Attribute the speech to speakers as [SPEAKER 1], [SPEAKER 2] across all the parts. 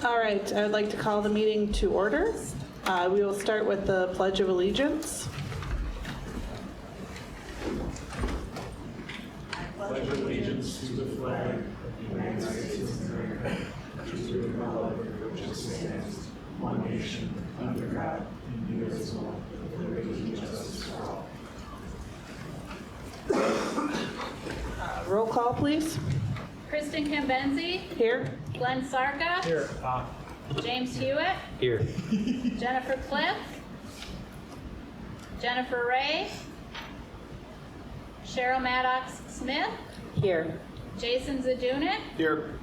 [SPEAKER 1] All right, I would like to call the meeting to order. We will start with the Pledge of Allegiance.
[SPEAKER 2] Pledge allegiance to the flag of the United States of America, to the republic for which it stands, one nation, under God, indivisible, with liberty and justice for all.
[SPEAKER 1] Roll call, please.
[SPEAKER 3] Kristen Cambenzi,
[SPEAKER 1] Here.
[SPEAKER 3] Glenn Sarka,
[SPEAKER 2] Here.
[SPEAKER 3] James Hewitt,
[SPEAKER 4] Here.
[SPEAKER 3] Jennifer Cliff, Jennifer Ray, Cheryl Maddox Smith,
[SPEAKER 1] Here.
[SPEAKER 3] Jason Zadunik,
[SPEAKER 2] Here.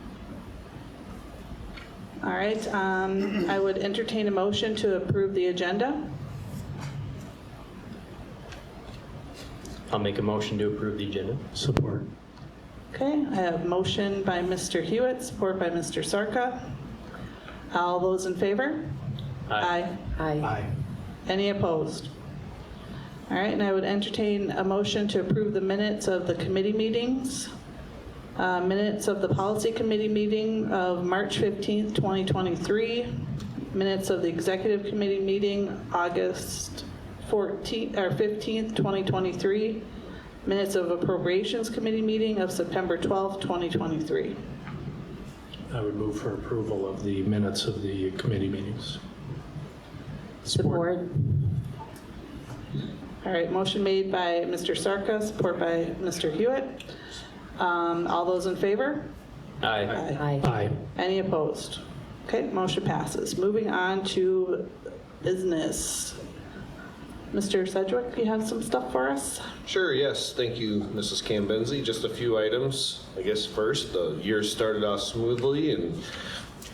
[SPEAKER 1] All right, I would entertain a motion to approve the agenda.
[SPEAKER 4] I'll make a motion to approve the agenda. Support.
[SPEAKER 1] Okay, I have motion by Mr. Hewitt, support by Mr. Sarka. All those in favor?
[SPEAKER 4] Aye.
[SPEAKER 1] Aye. Any opposed? All right, and I would entertain a motion to approve the minutes of the committee meetings. Minutes of the policy committee meeting of March 15th, 2023. Minutes of the executive committee meeting August 14th or 15th, 2023. Minutes of appropriations committee meeting of September 12th, 2023.
[SPEAKER 5] I would move for approval of the minutes of the committee meetings.
[SPEAKER 1] Support. All right, motion made by Mr. Sarka, support by Mr. Hewitt. All those in favor?
[SPEAKER 4] Aye.
[SPEAKER 5] Aye.
[SPEAKER 1] Any opposed? Okay, motion passes. Moving on to business. Mr. Sedgwick, you have some stuff for us?
[SPEAKER 6] Sure, yes. Thank you, Mrs. Cambenzi. Just a few items. I guess first, the year started off smoothly and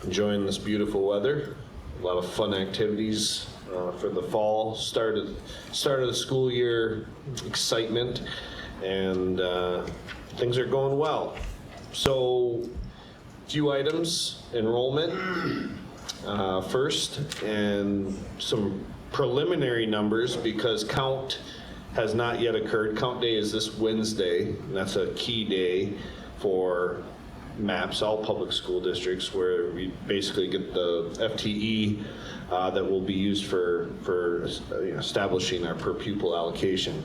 [SPEAKER 6] enjoying this beautiful weather. A lot of fun activities for the fall. Start of the school year, excitement, and things are going well. So, few items. Enrollment first, and some preliminary numbers because count has not yet occurred. Count day is this Wednesday, and that's a key day for MAPS, all public school districts, where we basically get the FTE that will be used for establishing our per pupil allocation.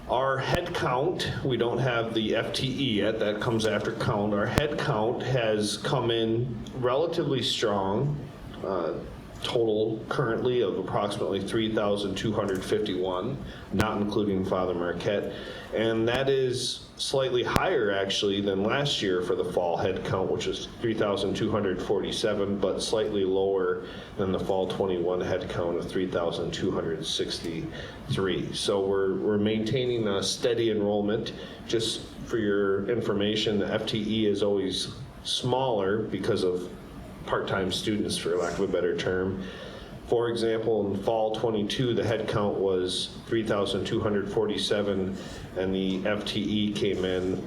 [SPEAKER 6] Our head count, we don't have the FTE yet, that comes after count. Our head count has come in relatively strong, total currently of approximately 3,251, not including Father Marquette. And that is slightly higher actually than last year for the fall head count, which was 3,247, but slightly lower than the fall 21 head count of 3,263. So we're maintaining a steady enrollment. Just for your information, the FTE is always smaller because of part-time students, for lack of a better term. For example, in fall 22, the head count was 3,247, and the FTE came in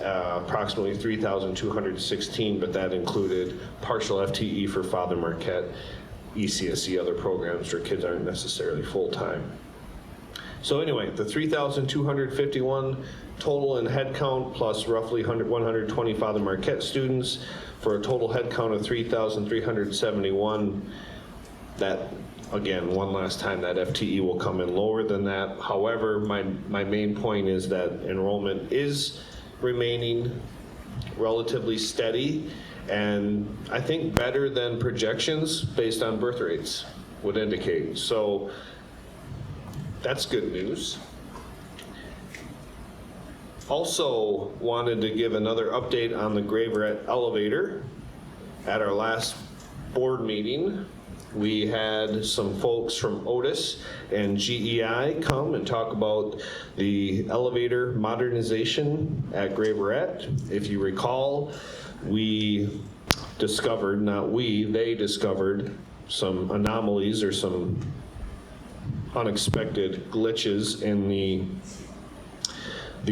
[SPEAKER 6] approximately 3,216, but that included partial FTE for Father Marquette, ECSE, other programs where kids aren't necessarily full-time. So anyway, the 3,251 total in head count plus roughly 120 Father Marquette students for a total head count of 3,371. That, again, one last time, that FTE will come in lower than that. However, my main point is that enrollment is remaining relatively steady, and I think better than projections based on birth rates would indicate. So that's good news. Also wanted to give another update on the Graveret elevator. At our last board meeting, we had some folks from Otis and GEI come and talk about the elevator modernization at Graveret. If you recall, we discovered, not we, they discovered some anomalies or some unexpected glitches in the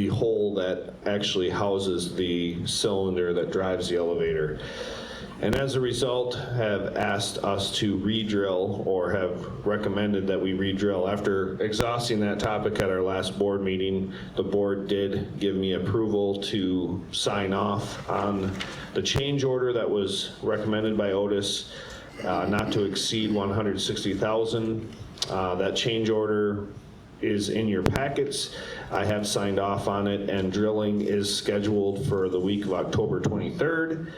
[SPEAKER 6] hole that actually houses the cylinder that drives the elevator. and as a result have asked us to re-drill, or have recommended that we re-drill. After exhausting that topic at our last board meeting, the board did give me approval to sign off on the change order that was recommended by Otis, not to exceed $160,000. That change order is in your packets. I have signed off on it, and drilling is scheduled for the week of October 23rd.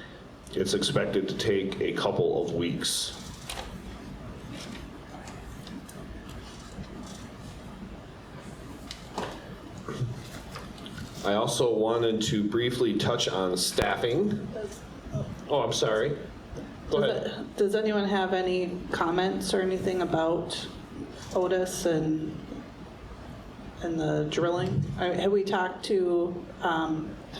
[SPEAKER 6] It's expected to take a couple of weeks. I also wanted to briefly touch on staffing. Oh, I'm sorry. Go ahead.
[SPEAKER 1] Does anyone have any comments or anything about Otis and the drilling? Have we talked to,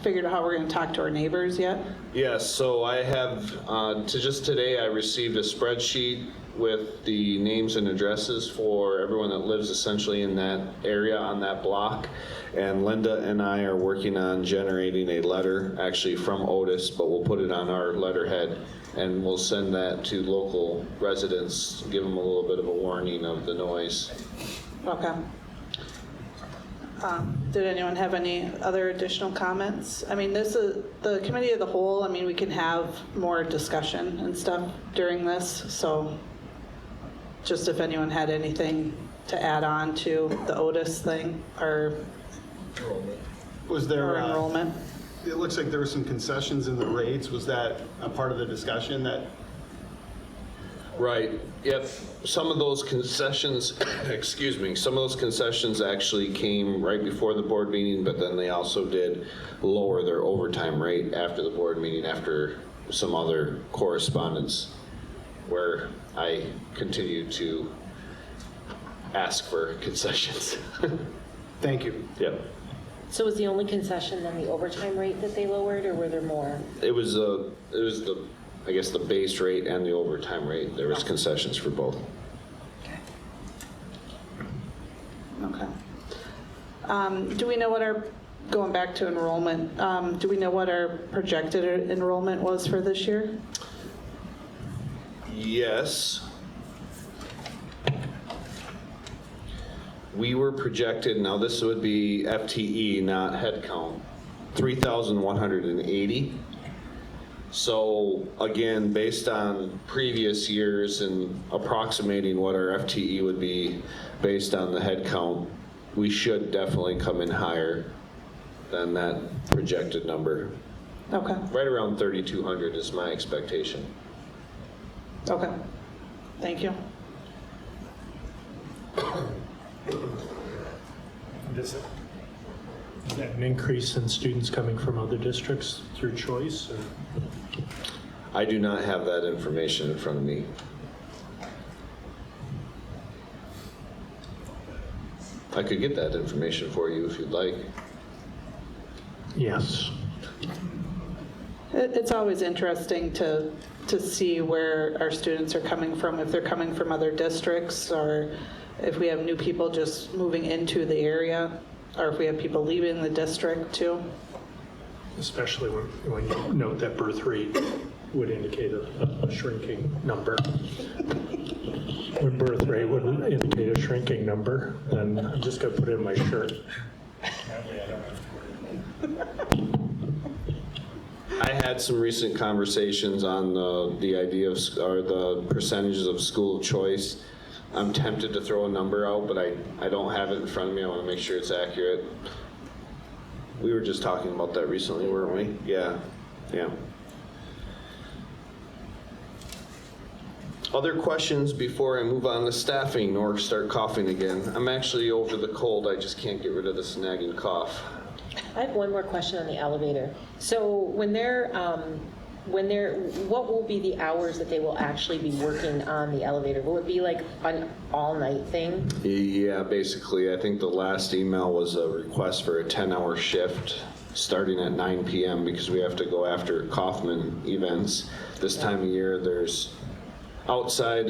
[SPEAKER 1] figured out how we're going to talk to our neighbors yet?
[SPEAKER 6] Yes, so I have, just today, I received a spreadsheet with the names and addresses for everyone that lives essentially in that area on that block. And Linda and I are working on generating a letter, actually from Otis, but we'll put it on our letterhead, and we'll send that to local residents, give them a little bit of a warning of the noise.
[SPEAKER 1] Okay. Did anyone have any other additional comments? I mean, this is the committee of the whole. I mean, we can have more discussion and stuff during this. So just if anyone had anything to add on to the Otis thing or
[SPEAKER 2] Was there,
[SPEAKER 1] enrollment.
[SPEAKER 2] it looks like there were some concessions in the rates. Was that a part of the discussion that?
[SPEAKER 6] Right, yep. Some of those concessions, excuse me, some of those concessions actually came right before the board meeting, but then they also did lower their overtime rate after the board meeting, after some other correspondence where I continue to ask for concessions.
[SPEAKER 2] Thank you.
[SPEAKER 6] Yep.
[SPEAKER 7] So was the only concession then the overtime rate that they lowered, or were there more?
[SPEAKER 6] It was the, I guess, the base rate and the overtime rate. There was concessions for both.
[SPEAKER 1] Okay. Do we know what our, going back to enrollment, do we know what our projected enrollment was for this year?
[SPEAKER 6] Yes. We were projected, now this would be FTE, not head count, 3,180. So again, based on previous years and approximating what our FTE would be based on the head count, we should definitely come in higher than that projected number.
[SPEAKER 1] Okay.
[SPEAKER 6] Right around 3,200 is my expectation.
[SPEAKER 1] Okay. Thank you.
[SPEAKER 5] Is that an increase in students coming from other districts through choice? Or?
[SPEAKER 6] I do not have that information in front of me. I could get that information for you if you'd like.
[SPEAKER 5] Yes.
[SPEAKER 1] It's always interesting to see where our students are coming from, if they're coming from other districts, or if we have new people just moving into the area, or if we have people leaving the district too.
[SPEAKER 5] Especially when you note that birth rate would indicate a shrinking number. When birth rate would indicate a shrinking number, then I'm just going to put it in my shirt.
[SPEAKER 6] I had some recent conversations on the idea of, or the percentages of school of choice. I'm tempted to throw a number out, but I don't have it in front of me. I want to make sure it's accurate. We were just talking about that recently, weren't we? Yeah, yeah. Other questions before I move on to staffing or start coughing again? I'm actually over the cold. I just can't get rid of this nagging cough.
[SPEAKER 7] I have one more question on the elevator. So when they're, what will be the hours that they will actually be working on the elevator? Will it be like an all-night thing?
[SPEAKER 6] Yeah, basically, I think the last email was a request for a 10-hour shift starting at 9 p.m. because we have to go after Kaufman events. This time of year, there's outside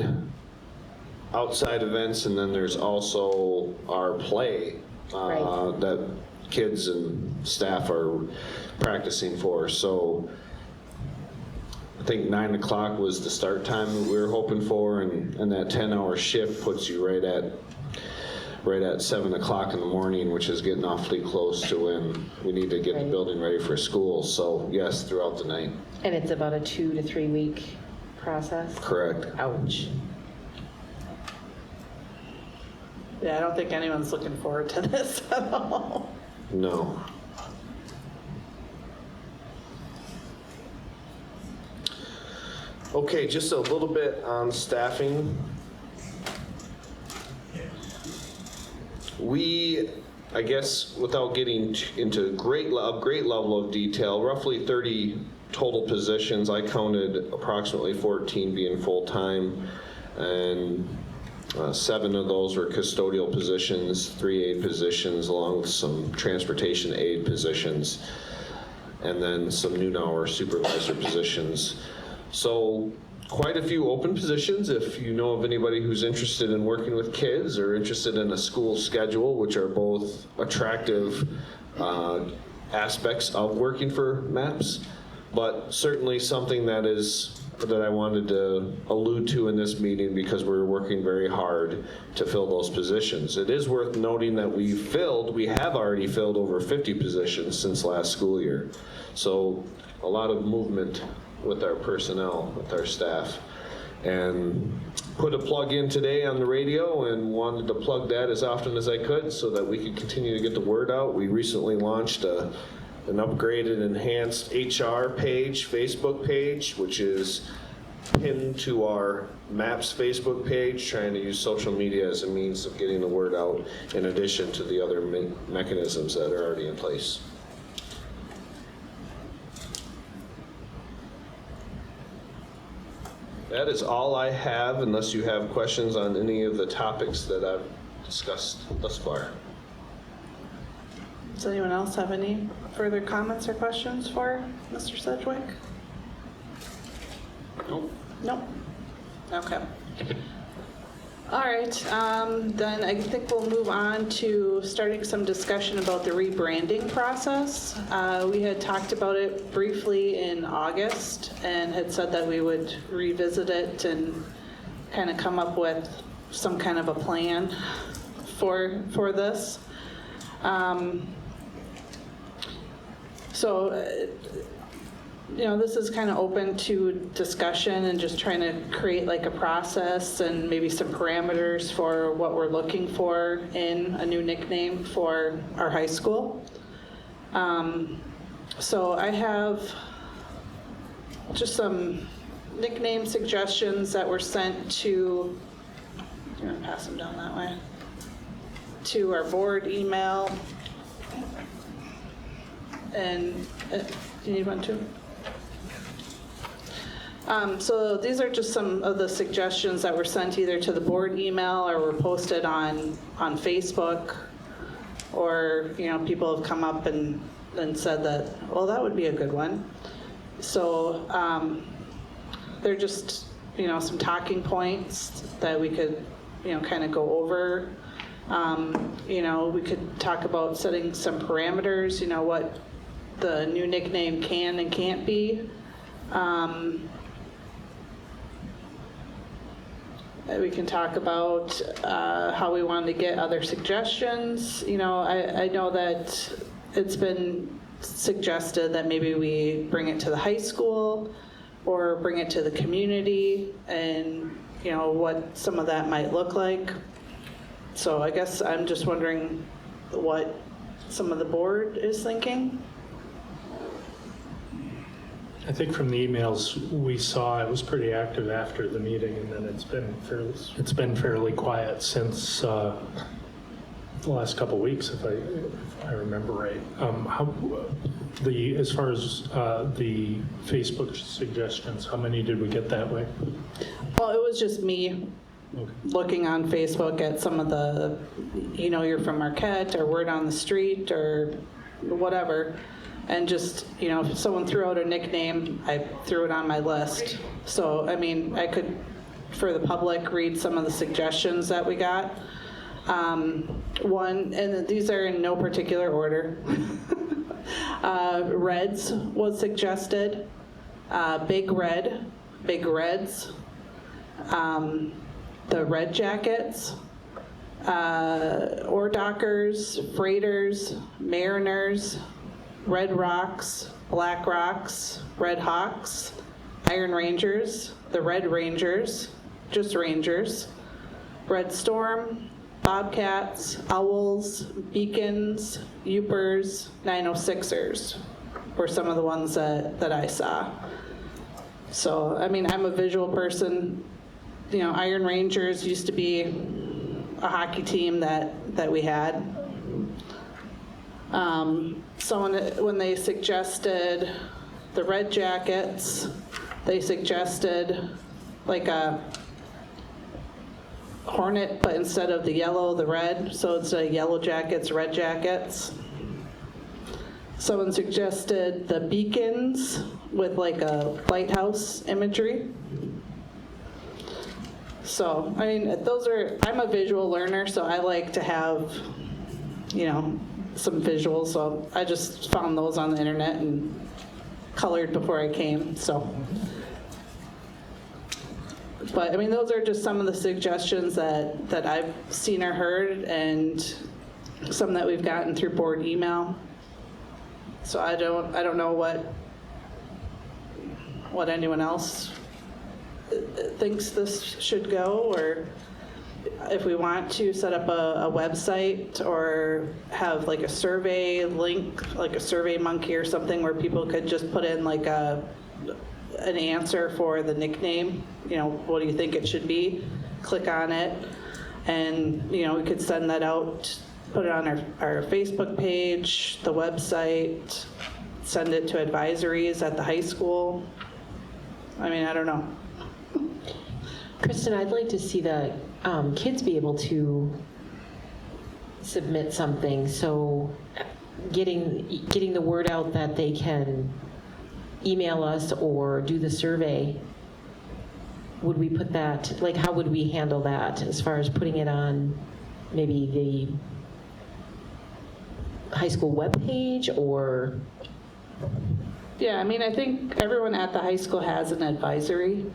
[SPEAKER 6] events, and then there's also our play
[SPEAKER 7] Right.
[SPEAKER 6] that kids and staff are practicing for. So I think 9 o'clock was the start time that we were hoping for, and that 10-hour shift puts you right at 7 o'clock in the morning, which is getting awfully close to when we need to get the
[SPEAKER 7] Right.
[SPEAKER 6] building ready for school. So yes, throughout the night.
[SPEAKER 7] And it's about a 2 to 3 week process?
[SPEAKER 6] Correct.
[SPEAKER 7] Ouch.
[SPEAKER 1] Yeah, I don't think anyone's looking forward to this at all.
[SPEAKER 6] No. Okay, just a little bit on staffing. We, I guess, without getting into a great level of detail, roughly 30 total positions. I counted approximately 14 being full-time, and 7 of those were custodial positions, 3 aide positions, along with some transportation aide positions, and then some noon hour supervisor positions. So quite a few open positions. If you know of anybody who's interested in working with kids or interested in a school schedule, which are both attractive aspects of working for MAPS, but certainly something that I wanted to allude to in this meeting because we're working very hard to fill those positions. It is worth noting that we have already filled over 50 positions since last school year. So a lot of movement with our personnel, with our staff. And put a plug in today on the radio and wanted to plug that as often as I could so that we could continue to get the word out. We recently launched an upgraded, enhanced HR page, Facebook page, which is pinned to our MAPS Facebook page, trying to use social media as a means of getting the word out in addition to the other mechanisms that are already in place. That is all I have, unless you have questions on any of the topics that I've discussed thus far.
[SPEAKER 1] Does anyone else have any further comments or questions for Mr. Sedgwick?
[SPEAKER 6] Nope.
[SPEAKER 1] Nope. Okay. All right, then I think we'll move on to starting some discussion about the rebranding process. We had talked about it briefly in August and had said that we would revisit it and kind of come up with some kind of a plan for this. This is kind of open to discussion and just trying to create like a process and maybe some parameters for what we're looking for in a new nickname for our high school. So I have just some nickname suggestions that were sent to, do you want to pass them down that way? To our board email. And do you need one too? So these are just some of the suggestions that were sent either to the board email or were posted on Facebook, or people have come up and said that, well, that would be a good one. So they're just some talking points that we could kind of go over. We could talk about setting some parameters, what the new nickname can and can't be. We can talk about how we want to get other suggestions. I know that it's been suggested that maybe we bring it to the high school or bring it to the community, and what some of that might look like. So I guess I'm just wondering what some of the board is thinking.
[SPEAKER 5] I think from the emails we saw, it was pretty active after the meeting, and then it's been fairly quiet since the last couple of weeks, if I remember right. As far as the Facebook suggestions, how many did we get that way?
[SPEAKER 1] Well, it was just me looking on Facebook at some of the, you're from Marquette or word on the street or whatever. And just, if someone threw out a nickname, I threw it on my list. So, I could, for the public, read some of the suggestions that we got. One, and these are in no particular order. Reds was suggested. Big Red, Big Reds, the Red Jackets, Ordockers, Freighters, Mariners, Red Rocks, Black Rocks, Red Hawks, Iron Rangers, the Red Rangers, just Rangers, Red Storm, Bobcats, Owls, Beacons, Upers, 906ers were some of the ones that I saw. So, I mean, I'm a visual person. You know, Iron Rangers used to be a hockey team that we had. So when they suggested the Red Jackets, they suggested like a Hornet, but instead of the yellow, the red. So it's Yellow Jackets, Red Jackets. Someone suggested the Beacons with like a lighthouse imagery. So, I mean, I'm a visual learner, so I like to have, you know, some visuals. So I just found those on the internet and colored before I came, so. But, I mean, those are just some of the suggestions that I've seen or heard, and some that we've gotten through board email. So I don't know what anyone else thinks this should go, or if we want to set up a website or have like a survey link, like a Survey Monkey or something, where people could just put in like an answer for the nickname. You know, what do you think it should be? Click on it, and you know, we could send that out, put it on our Facebook page, the website, send it to advisories at the high school. I mean, I don't know.
[SPEAKER 7] Kristen, I'd like to see the kids be able to submit something, so getting the word out that they can email us or do the survey. Would we put that, like, how would we handle that as far as putting it on maybe the high school webpage, or?
[SPEAKER 1] Yeah, I mean, I think everyone at the high school has an advisory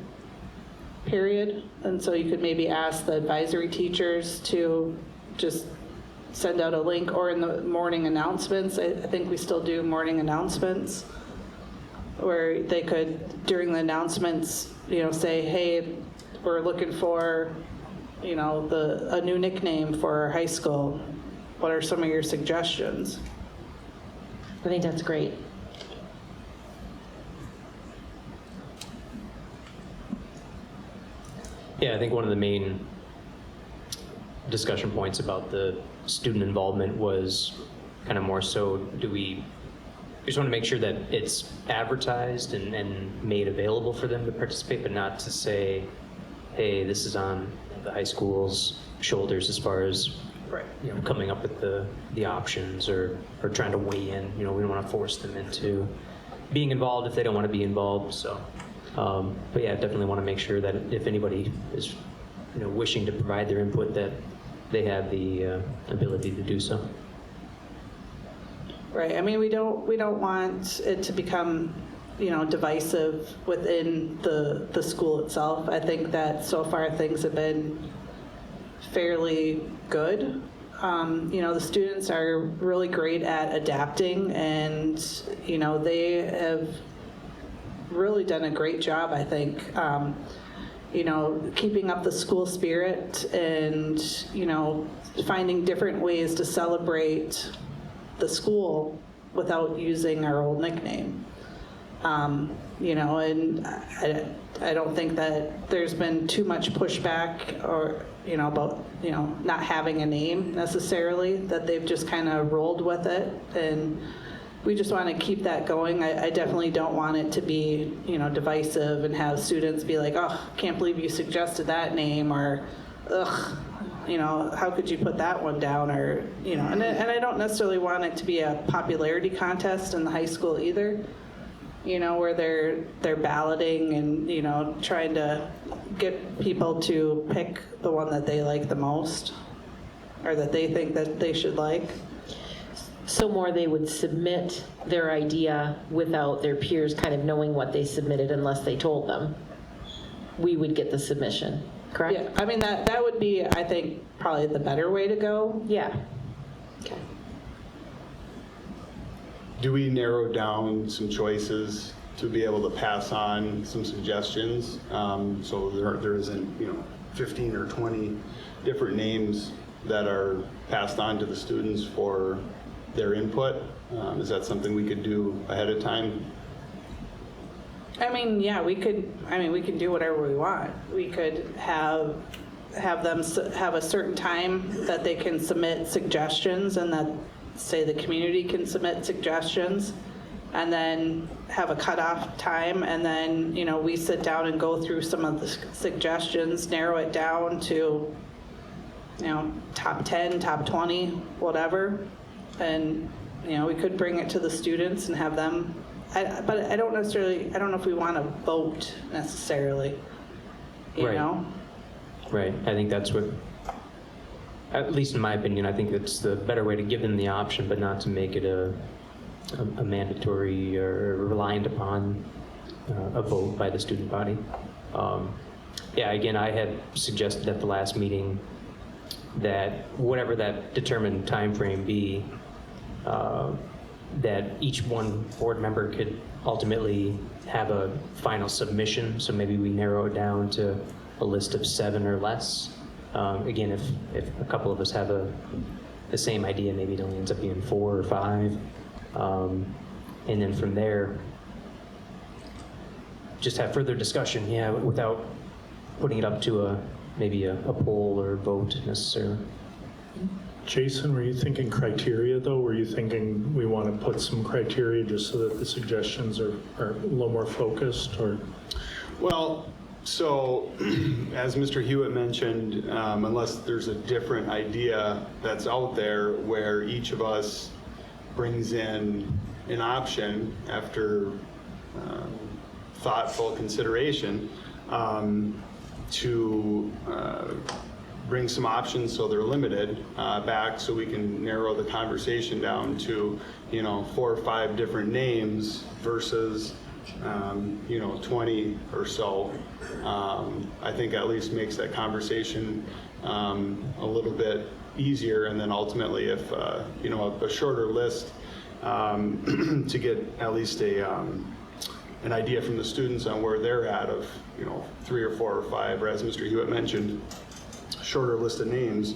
[SPEAKER 1] period, and so you could maybe ask the advisory teachers to just send out a link, or in the morning announcements. I think we still do morning announcements, where they could, during the announcements, you know, say, hey, we're looking for, you know, a new nickname for our high school. What are some of your suggestions?
[SPEAKER 7] I think that's great.
[SPEAKER 4] Yeah, I think one of the main discussion points about the student involvement was kind of more so, we just want to make sure that it's advertised and made available for them to participate, but not to say, hey, this is on the high school's shoulders as far as, you know, coming up with the options or trying to weigh in. You know, we don't want to force them into being involved if they don't want to be involved. So, but yeah, definitely want to make sure that if anybody is, you know, wishing to provide their input, that they have the ability to do so.
[SPEAKER 1] Right. I mean, we don't want it to become, you know, divisive within the school itself. I think that so far things have been fairly good. You know, the students are really great at adapting, and you know, they have really done a great job, I think. You know, keeping up the school spirit and, you know, finding different ways to celebrate the school without using our old nickname. You know, and I don't think that there's been too much pushback or, you know, about, you know, not having a name necessarily, that they've just kind of rolled with it, and we just want to keep that going. I definitely don't want it to be, you know, divisive and have students be like, oh, can't believe you suggested that name, or, ugh, you know, how could you put that one down, or, you know, and I don't necessarily want it to be a popularity contest in the high school either, you know, where they're balloting and, you know, trying to get people to pick the one that they like the most, or that they think that they should like.
[SPEAKER 7] So more they would submit their idea without their peers kind of knowing what they submitted unless they told them. We would get the submission, correct?
[SPEAKER 1] Yeah, I mean, that would be, I think, probably the better way to go.
[SPEAKER 7] Yeah.
[SPEAKER 2] Do we narrow down some choices to be able to pass on some suggestions? So there isn't, 15 or 20 different names that are passed on to the students for their input? Is that something we could do ahead of time?
[SPEAKER 1] I mean, yeah, we can do whatever we want. We could have them have a certain time that they can submit suggestions, and that, say, the community can submit suggestions, and then have a cutoff time, and then, we sit down and go through some of the suggestions, narrow it down to, top 10, top 20, whatever. And, we could bring it to the students and have them, but I don't know if we want to vote necessarily, you
[SPEAKER 4] Right.
[SPEAKER 1] know?
[SPEAKER 4] Right, I think that's what, at least in my opinion, I think it's the better way to give them the option, but not to make it a mandatory or reliant upon a vote by the student body. Yeah, again, I had suggested at the last meeting that whatever that determined time frame be, that each one board member could ultimately have a final submission, so maybe we narrow it down to a list of 7 or less. Again, if a couple of us have the same idea, maybe it only ends up being 4 or 5. And then from there, just have further discussion, yeah, without putting it up to maybe a poll or vote necessarily.
[SPEAKER 5] Jason, were you thinking criteria, though? Were you thinking we want to put some criteria just so that the suggestions are a little more focused, or?
[SPEAKER 2] Well, so as Mr. Hewitt mentioned, unless there's a different idea that's out there where each of us brings in an option after thoughtful consideration, to bring some options so they're limited back, so we can narrow the conversation down to 4 or 5 different names versus 20 or so. I think at least makes that conversation a little bit easier, and then ultimately if a shorter list to get at least an idea from the students on where they're at of 3 or 4 or 5, or as Mr. Hewitt mentioned, shorter list of names,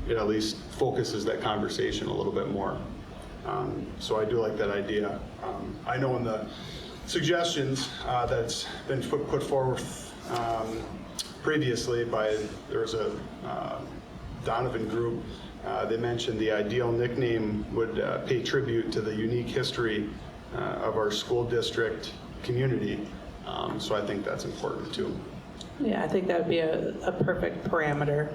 [SPEAKER 2] it at least focuses that conversation a little bit more. So I do like that idea. I know in the suggestions that's been put forward previously there was a Donovan group, they mentioned the ideal nickname would pay tribute to the unique history of our school district community. So I think that's important too.
[SPEAKER 1] Yeah, I think that would be a perfect parameter,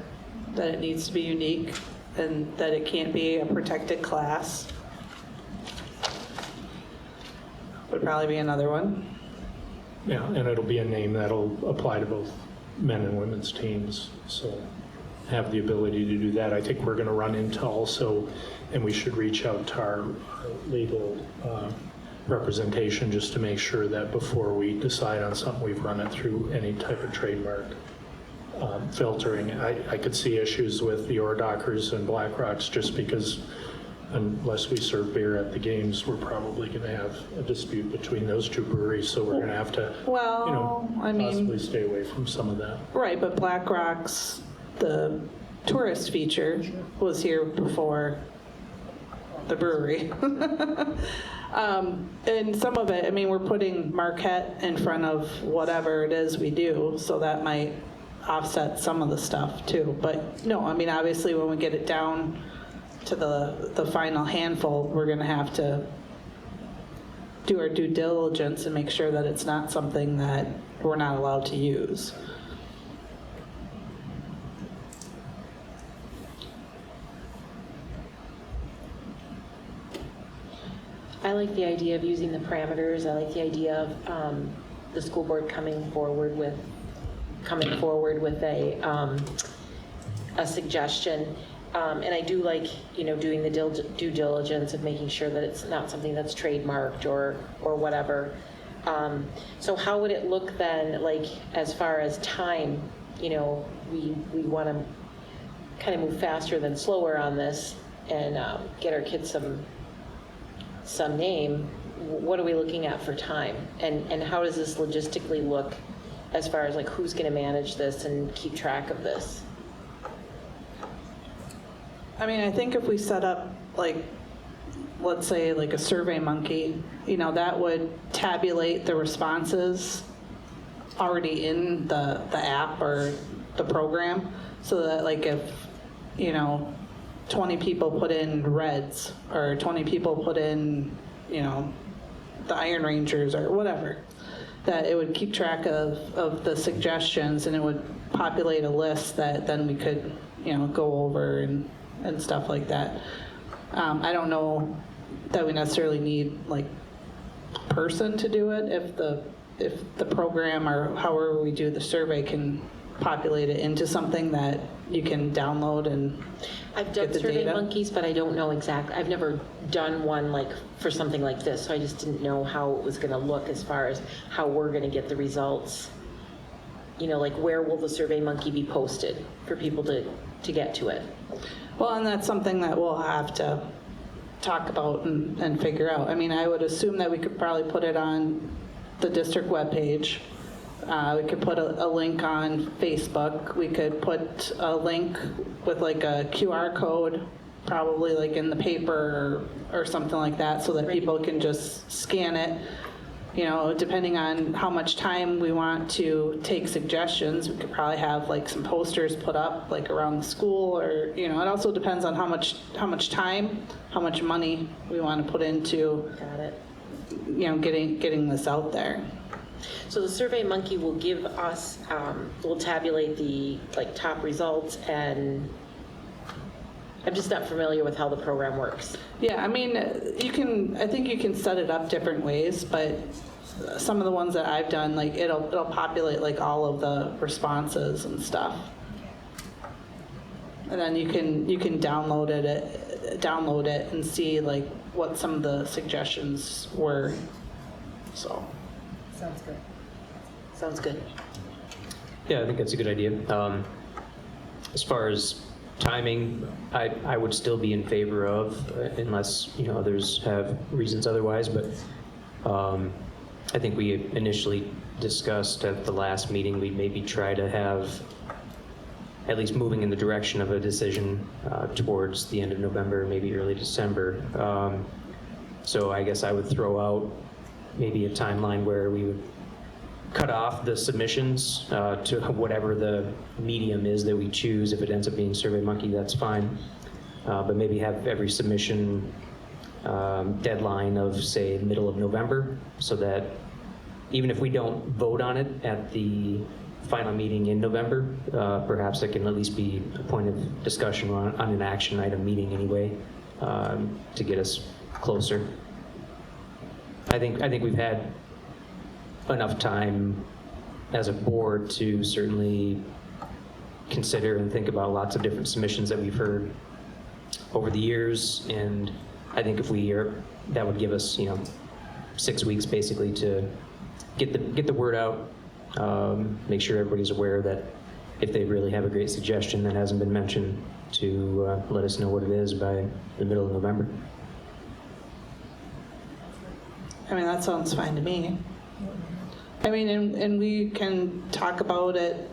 [SPEAKER 1] that it needs to be unique and that it can't be a protected class. Would probably be another one.
[SPEAKER 5] Yeah, and it'll be a name that'll apply to both men and women's teams, so have the ability to do that. I think we're going to run into also, and we should reach out to our legal representation just to make sure that before we decide on something, we've run it through any type of trademark filtering. I could see issues with the Oredockers and Black Rocks, just because unless we serve beer at the games, we're probably going to have a dispute between those 2 breweries, so we're going to have to,
[SPEAKER 1] Well, I mean,
[SPEAKER 5] possibly stay away from some of that.
[SPEAKER 1] right, but Black Rocks, the tourist feature, was here before the brewery. And some of it, I mean, we're putting Marquette in front of whatever it is we do, so that might offset some of the stuff too. But no, I mean, obviously when we get it down to the final handful, we're gonna have to do our due diligence and make sure that it's not something that we're not allowed to use.
[SPEAKER 7] I like the idea of using the parameters. I like the idea of the school board coming forward with a suggestion. And I do like, doing the due diligence of making sure that it's not something that's trademarked or whatever. So how would it look then, like, as far as time? We want to kind of move faster than slower on this and get our kids some name. What are we looking at for time? And how does this logistically look as far as like who's going to manage this and keep track of this?
[SPEAKER 1] I mean, I think if we set up, like, let's say like a Survey Monkey, that would tabulate the responses already in the app or the program, so that like if 20 people put in Reds or 20 people put in the Iron Rangers or whatever, that it would keep track of the suggestions, and it would populate a list that then we could go over and stuff like that. I don't know that we necessarily need like a person to do it if the program or however we do the survey can populate it into something that you can download and
[SPEAKER 7] I've done
[SPEAKER 1] get the
[SPEAKER 7] Survey
[SPEAKER 1] data.
[SPEAKER 7] Monkeys, but I don't know exactly. I've never done one like for something like this, so I just didn't know how it was going to look as far as how we're going to get the results. Like where will the Survey Monkey be posted for people to get to it?
[SPEAKER 1] Well, and that's something that we'll have to talk about and figure out. I mean, I would assume that we could probably put it on the district webpage. We could put a link on Facebook. We could put a link with like a QR code, probably like in the paper or something like that, so that people can just scan it. Depending on how much time we want to take suggestions, we could probably have like some posters put up like around the school, or it also depends on how much time, how much money we want to put into
[SPEAKER 7] Got it.
[SPEAKER 1] getting this out there.
[SPEAKER 7] So the Survey Monkey will give us, will tabulate the like top results, and I'm just not familiar with how the program works.
[SPEAKER 1] Yeah, I mean, I think you can set it up different ways, but some of the ones that I've done, like it'll populate like all of the responses and stuff. And then you can download it and see like what some of the suggestions were. So.
[SPEAKER 7] Sounds good. Sounds good.
[SPEAKER 4] Yeah, I think that's a good idea. As far as timing, I would still be in favor of, unless others have reasons otherwise. But I think we initially discussed at the last meeting we'd maybe try to have at least moving in the direction of a decision towards the end of November, maybe early December. So I guess I would throw out maybe a timeline where we would cut off the submissions to whatever the medium is that we choose. If it ends up being SurveyMonkey, that's fine. But maybe have every submission deadline of, say, middle of November, so that even if we don't vote on it at the final meeting in November, perhaps it can at least be a point of discussion on an action item meeting anyway, to get us closer. I think we've had enough time as a board to certainly consider and think about lots of different submissions that we've heard over the years, and I think if that would give us 6 weeks basically to get the word out, make sure everybody's aware that if they really have a great suggestion that hasn't been mentioned, to let us know what it is by the middle of November.
[SPEAKER 1] I mean, that sounds fine to me. I mean, and we can talk about it,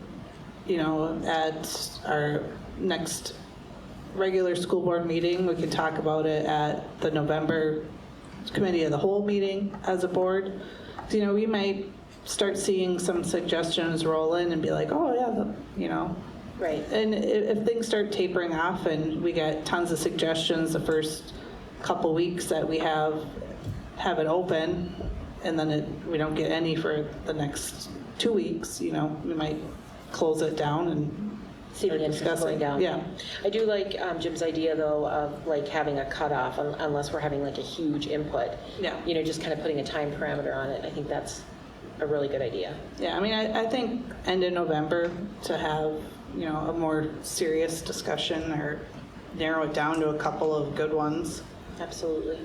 [SPEAKER 1] at our next regular school board meeting. We can talk about it at the November committee of the whole meeting as a board. So, we might start seeing some suggestions roll in and be like, oh yeah,
[SPEAKER 7] Right.
[SPEAKER 1] And if things start tapering off and we get tons of suggestions the first couple weeks that we have it open, and then we don't get any for the next 2 weeks, we might close it down and
[SPEAKER 7] See the
[SPEAKER 1] start
[SPEAKER 7] interest
[SPEAKER 1] discussing.
[SPEAKER 7] going down.
[SPEAKER 1] Yeah.
[SPEAKER 7] I do like Jim's idea though of like having a cutoff unless we're having like a huge input.
[SPEAKER 1] Yeah.
[SPEAKER 7] Just kind of putting a time parameter on it. I think that's a really good idea.
[SPEAKER 1] Yeah, I mean, I think end of November to have, a more serious discussion or narrow it down to a couple of good ones.
[SPEAKER 7] Absolutely.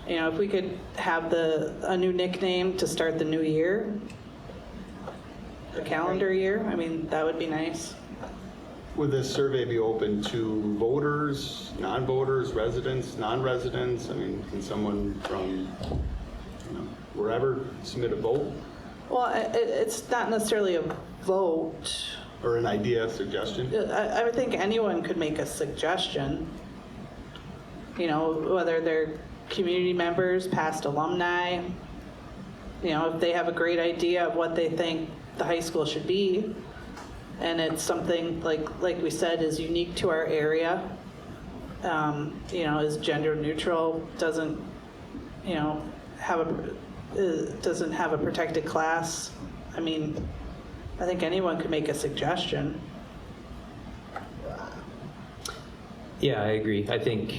[SPEAKER 1] You know, if we could have a new nickname to start the new year, the calendar year, I mean, that would be nice.
[SPEAKER 2] Would this survey be open to voters, non-voters, residents, non-residents? I mean, can someone from, wherever submit a vote
[SPEAKER 1] Well, it's not necessarily a vote.
[SPEAKER 2] or an idea, suggestion?
[SPEAKER 1] I would think anyone could make a suggestion. You know, whether they're community members, past alumni, you know, if they have a great idea of what they think the high school should be, and it's something like we said is unique to our area, you know, is gender neutral, doesn't, you know, doesn't have a protected class. I mean, I think anyone could make a suggestion.
[SPEAKER 4] Yeah, I agree. I think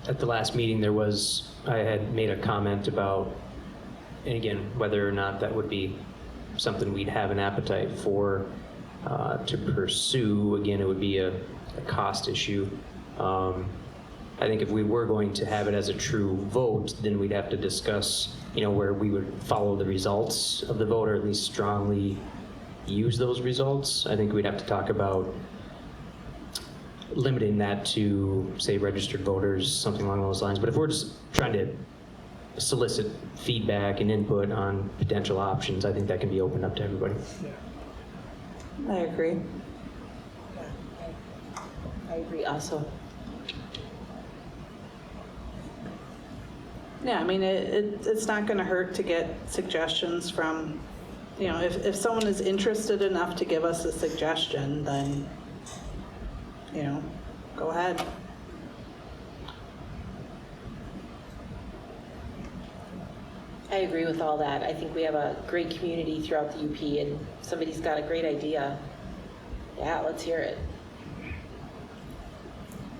[SPEAKER 4] at the last meeting I had made a comment about, and again, whether or not that would be something we'd have an appetite for to pursue. Again, it would be a cost issue. I think if we were going to have it as a true vote, then we'd have to discuss, you know, where we would follow the results of the vote, or at least strongly use those results. I think we'd have to talk about limiting that to, say, registered voters, something along those lines. But if we're just trying to solicit feedback and input on potential options, I think that can be opened up to everybody.
[SPEAKER 1] I agree.
[SPEAKER 7] I agree also.
[SPEAKER 1] Yeah, I mean, it's not going to hurt to get suggestions from, you know, if someone is interested enough to give us a suggestion, then, you know, go ahead.
[SPEAKER 7] I agree with all that. I think we have a great community throughout the UP, and somebody's got a great idea. Yeah, let's hear it.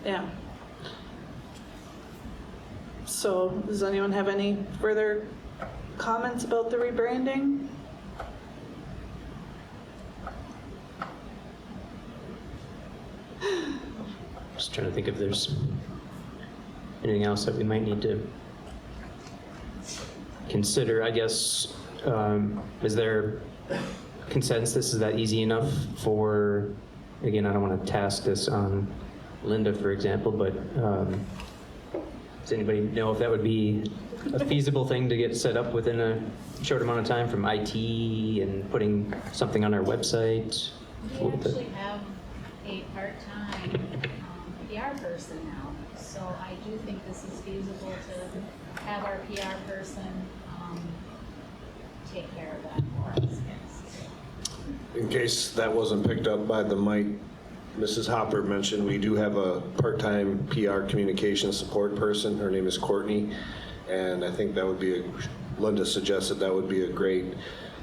[SPEAKER 1] Yeah. So, does anyone have any further comments about the rebranding?
[SPEAKER 4] Just trying to think if there's anything else that we might need to consider. I guess, is there consensus? Is that easy enough for, again, I don't want to task this on Linda, for example, but does anybody know if that would be a feasible thing to get set up within a short amount of time, from IT and putting something on our website?
[SPEAKER 3] We actually have a part-time PR person now, so I do think this is feasible to have our PR person take care of that for us, yes.
[SPEAKER 6] In case that wasn't picked up by the mic, Mrs. Hopper mentioned we do have a part-time PR communication support person. Her name is Courtney, and I think that would be Linda suggested that would be a great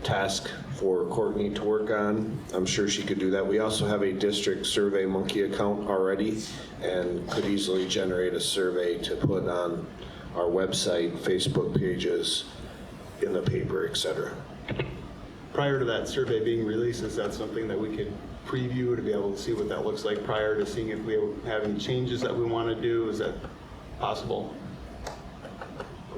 [SPEAKER 6] task for Courtney to work on. I'm sure she could do that. We also have a district Survey Monkey account already, and could easily generate a survey to put on our website, Facebook pages, in the paper, etc.
[SPEAKER 2] Prior to that survey being released, is that something that we could preview to be able to see what that looks like prior to seeing if we have any changes that we want to do? Is that possible?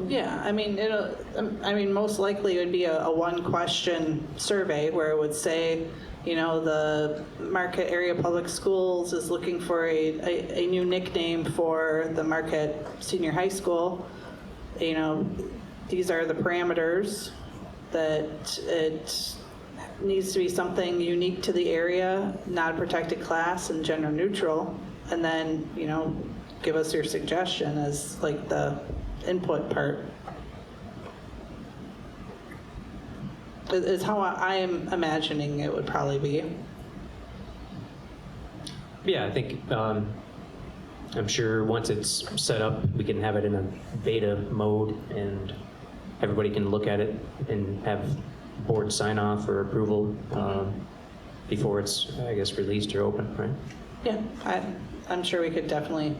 [SPEAKER 1] Yeah, I mean, most likely it would be a one-question survey where it would say, you know, the Marquette Area Public Schools is looking for a new nickname for the Marquette Senior High School. You know, these are the parameters, that it needs to be something unique to the area, not a protected class, and gender neutral. And then, you know, give us your suggestion as like the input part. Is how I am imagining it would probably be.
[SPEAKER 4] Yeah, I think, I'm sure once it's set up, we can have it in a beta mode and everybody can look at it and have board sign off or approval before it's, I guess, released or open, right?
[SPEAKER 1] Yeah, I'm sure we could definitely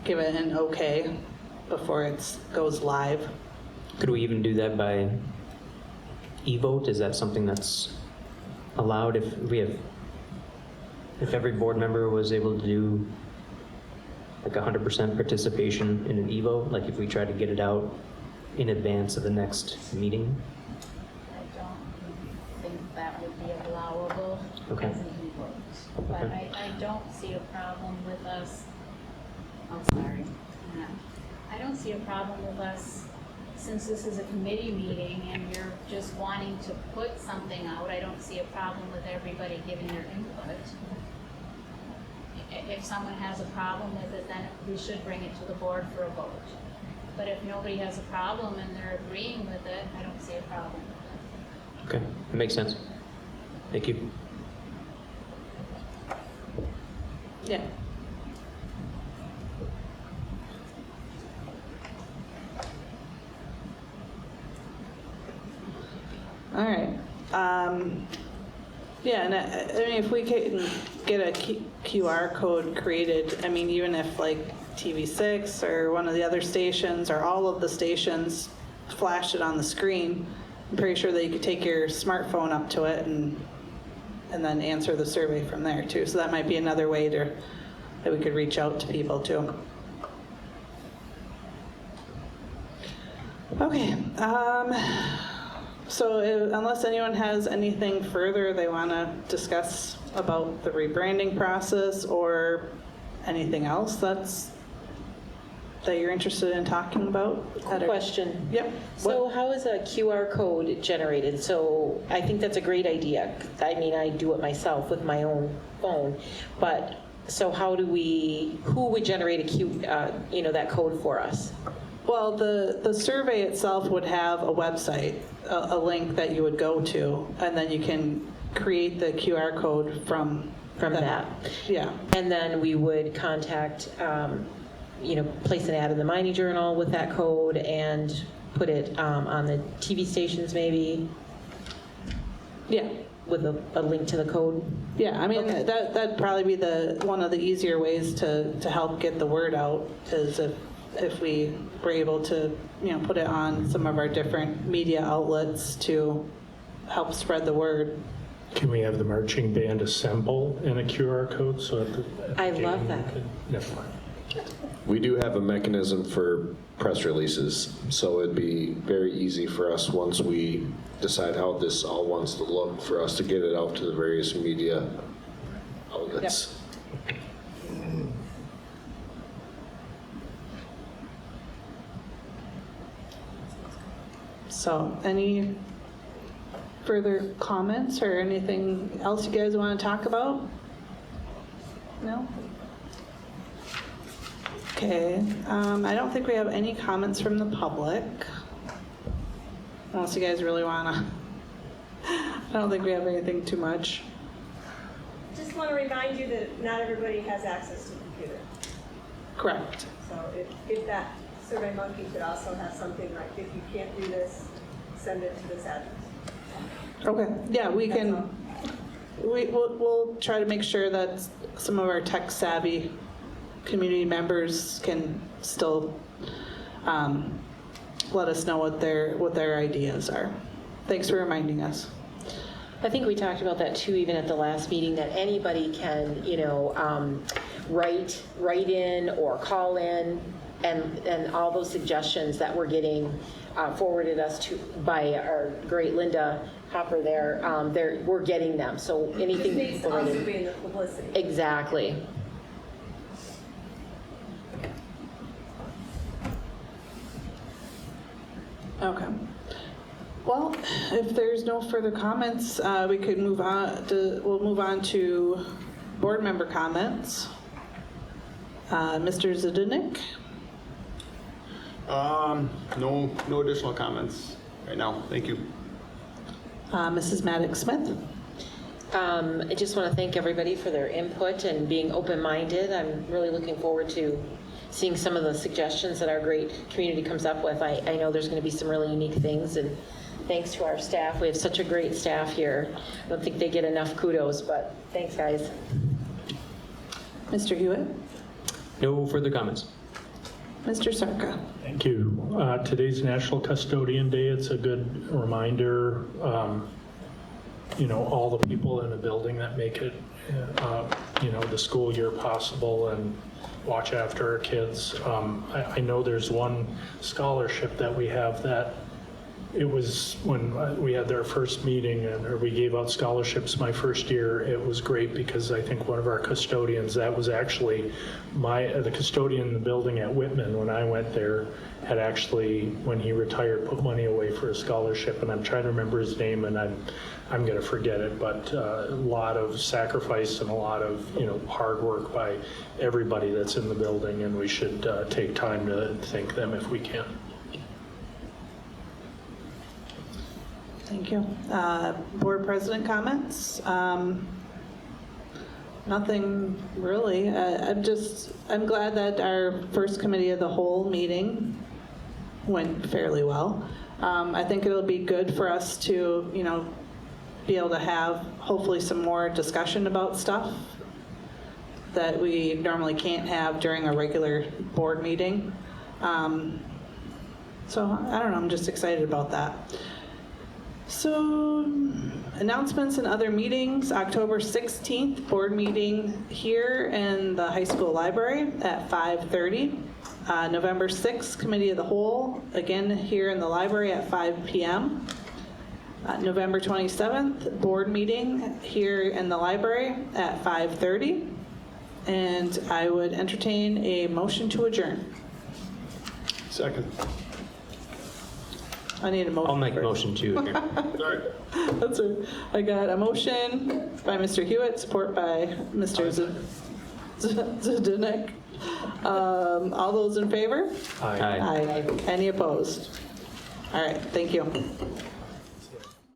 [SPEAKER 1] give it an okay before it goes live.
[SPEAKER 4] Could we even do that by e-vote? Is that something that's allowed if every board member was able to do like 100% participation in an EVO, like if we try to get it out in advance of the next meeting?
[SPEAKER 3] I don't think that would be allowable
[SPEAKER 4] Okay.
[SPEAKER 3] as an e-vote. But
[SPEAKER 4] Okay.
[SPEAKER 3] I don't see a problem with us, I'm sorry. Yeah. I don't see a problem with us, since this is a committee meeting and you're just wanting to put something out, I don't see a problem with everybody giving their input. If someone has a problem with it, then we should bring it to the board for a vote. But if nobody has a problem and they're agreeing with it, I don't see a problem with it.
[SPEAKER 4] Okay, that makes sense. Thank you.
[SPEAKER 1] Yeah. All right. Yeah, and I mean, if we can get a QR code created, I mean, even if like TV6 or one of the other stations or all of the stations flash it on the screen, I'm pretty sure that you could take your smartphone up to it and then answer the survey from there too. So that might be another way that we could reach out to people too. Okay. So unless anyone has anything further they want to discuss about the rebranding process or anything else that you're interested in talking about?
[SPEAKER 7] Question.
[SPEAKER 1] Yep.
[SPEAKER 7] So how is a QR code generated? So I think that's a great idea. I mean, I do it myself with my own phone, but so who would generate that code for us?
[SPEAKER 1] Well, the survey itself would have a website, a link that you would go to, and then you can create the QR code from
[SPEAKER 7] that.
[SPEAKER 1] Yeah.
[SPEAKER 7] And then we would contact, place an ad in the Mining Journal with that code and put it on the TV stations maybe
[SPEAKER 1] Yeah.
[SPEAKER 7] with a link to the code.
[SPEAKER 1] Yeah, I mean, that'd probably be one of the easier ways to help get the word out, is if we were able to, put it on some of our different media outlets to help spread the word.
[SPEAKER 5] Can we have the marching band assemble in a QR code so at the
[SPEAKER 7] I
[SPEAKER 5] game
[SPEAKER 7] love
[SPEAKER 5] we
[SPEAKER 7] that.
[SPEAKER 5] can- Never mind.
[SPEAKER 6] We do have a mechanism for press releases, so it'd be very easy for us, once we decide how this all wants to look, for us to get it out to the various media outlets.
[SPEAKER 1] So, any further comments or anything else you guys want to talk about? No? Okay, I don't think we have any comments from the public. Unless you guys really want to. I don't think we have anything too much.
[SPEAKER 8] Just want to remind you that not everybody has access to a computer.
[SPEAKER 1] Correct.
[SPEAKER 8] So if that SurveyMonkey could also have something like, if you can't do this, send it to this address.
[SPEAKER 1] Okay, yeah, we
[SPEAKER 8] That's
[SPEAKER 1] can,
[SPEAKER 8] all.
[SPEAKER 1] we'll try to make sure that some of our tech savvy community members can still let us know what their ideas are. Thanks for reminding us.
[SPEAKER 7] I think we talked about that too, even at the last meeting, that anybody can, write in or call in, and all those suggestions that we're getting forwarded us to by our great Linda Hopper there, we're getting them. So
[SPEAKER 8] It
[SPEAKER 7] anything.
[SPEAKER 8] just needs to also be in the publicity.
[SPEAKER 7] Exactly.
[SPEAKER 1] Okay. Well, if there's no further comments, we could move on we'll move on to board member comments. Mr. Zdenek?
[SPEAKER 2] No additional comments right now. Thank you.
[SPEAKER 1] Mrs. Maddox-Smith?
[SPEAKER 7] I just want to thank everybody for their input and being open-minded. I'm really looking forward to seeing some of the suggestions that our great community comes up with. I know there's going to be some really unique things, and thanks to our staff. We have such a great staff here. I don't think they get enough kudos, but thanks, guys.
[SPEAKER 1] Mr. Hewitt?
[SPEAKER 4] No further comments.
[SPEAKER 1] Mr. Sarka?
[SPEAKER 5] Thank you. Today's National Custodian Day. It's a good reminder, all the people in the building that make it the school year possible and watch after our kids. I know there's one scholarship that we have that it was when we had our first meeting or we gave out scholarships my first year. It was great because I think one of our custodians, that was actually the custodian in the building at Whitman when I went there, had actually, when he retired, put money away for a scholarship, and I'm trying to remember his name, and I'm going to forget it, but a lot of sacrifice and a lot of hard work by everybody that's in the building, and we should take time to thank them if we can.
[SPEAKER 1] Thank you. Board president comments? Nothing really. I'm glad that our first committee of the whole meeting went fairly well. I think it'll be good for us to, be able to have hopefully some more discussion about stuff that we normally can't have during a regular board meeting. So I don't know, I'm just excited about that. So, announcements and other meetings, October 16th, board meeting here in the high school library at 5:30. November 6th, committee of the whole, again here in the library at 5 p.m. November 27th, board meeting here in the library at 5:30. And I would entertain a motion to adjourn.
[SPEAKER 5] Second.
[SPEAKER 1] I need a motion.
[SPEAKER 4] I'll make a
[SPEAKER 1] first.
[SPEAKER 4] motion to adjourn.
[SPEAKER 1] That's right. I got a motion by Mr. Hewitt, support by Mr. Zdenek. All those in favor?
[SPEAKER 5] Aye.
[SPEAKER 4] Aye.
[SPEAKER 1] Aye. Any opposed? All right, thank you.